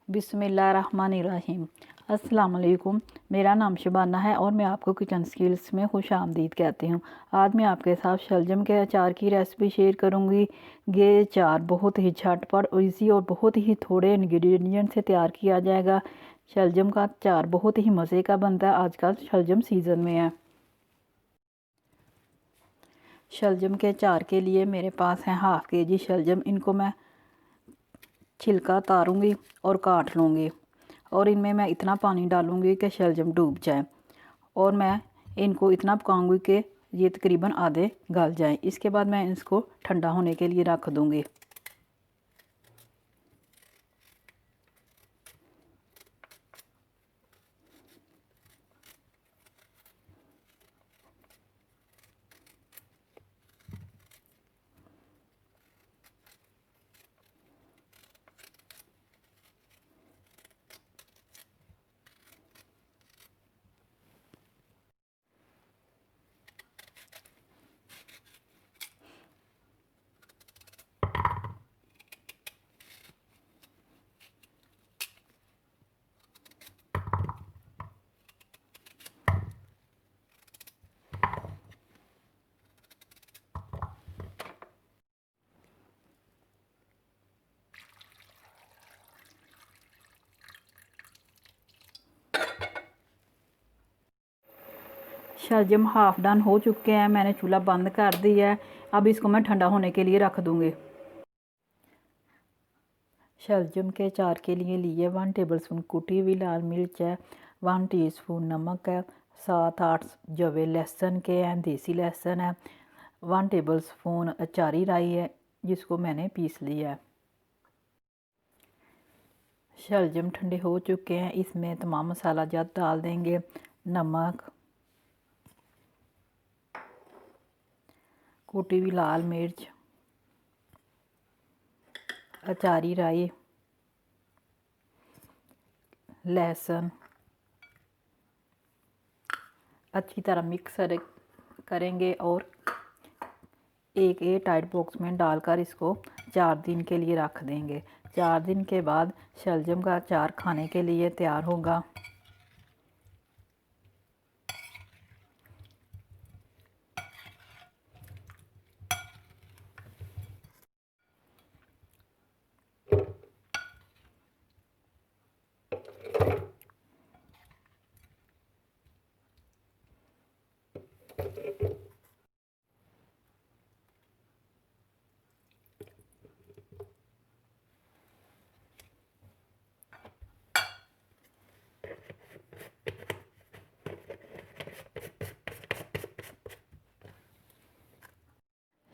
बिस्मिल्लाहिर्रहमानिर्रहीम। अस्सलाम वालेकुम। मेरा नाम शबाना है और मैं आपको किचन स्किल्स में खुश आमदीद कहती हूँ। आज मैं आपके साथ शलजम के अचार की रेसिपी शेयर करूँगी। ये अचार बहुत ही झटपट और ईजी और बहुत ही थोड़े इंग्रेडिएंट से तैयार किया जाएगा। शलजम का अचार बहुत ही मज़े का बनता है। आजकल शलजम सीज़न में है। शलजम के अचार के लिए मेरे पास है हाफ़ केजी शलजम। इनको मैं छिलका उतारूँगी और काट लूँगी और इनमें मैं इतना पानी डालूँगी कि शलजम डूब जाए और मैं इनको इतना पकाऊँगी कि ये तकरीबन आधे गल जाएं। इसके बाद मैं इसको ठंडा होने के लिए रख दूँगी। शलजम हाफ़ डन हो चुके हैं। मैंने चूल्हा बंद कर दिया है। अब इसको मैं ठंडा होने के लिए रख दूँगी। शलजम के अचार के लिए 1 टेबलस्पून कुटी हुई लाल मिर्च है, 1 टीस्पून नमक है, 7-8 जवे लहसुन के हैं, देसी लहसुन है, 1 टेबलस्पून अचारी राई है जिसको मैंने पीस लिया है। शलजम ठंडे हो चुके हैं। इसमें तमाम मसाला जात डाल देंगे। नमक, कुटी हुई लाल मिर्च, अचारी राई, लहसुन अच्छी तरह मिक्स करेंगे और एक टाइट बॉक्स में डालकर इसको 4 दिन के लिए रख देंगे। 4 दिन के बाद शलजम का अचार खाने के लिए तैयार होगा।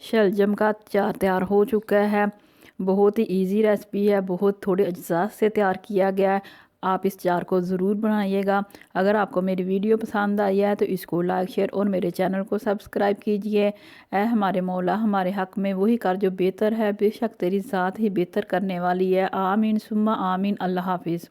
शलजम का अचार तैयार हो चुका है। बहुत ही इजी रेसिपी है। बहुत थोड़े अज्जा से तैयार किया गया है। आप इस अचार को ज़रूर बनाइएगा। अगर आपको मेरी वीडियो पसंद आई है तो इसको लाइक शेयर और मेरे चैनल को सब्सक्राइब कीजिए। ऐ हमारे मौला हमारे हक़ में वही कर जो बेहतर है, बेशक तेरी ज़ात ही बेहतर करने वाली है। आमीन सुम्मा आमीन। अल्लाह हाफिज़।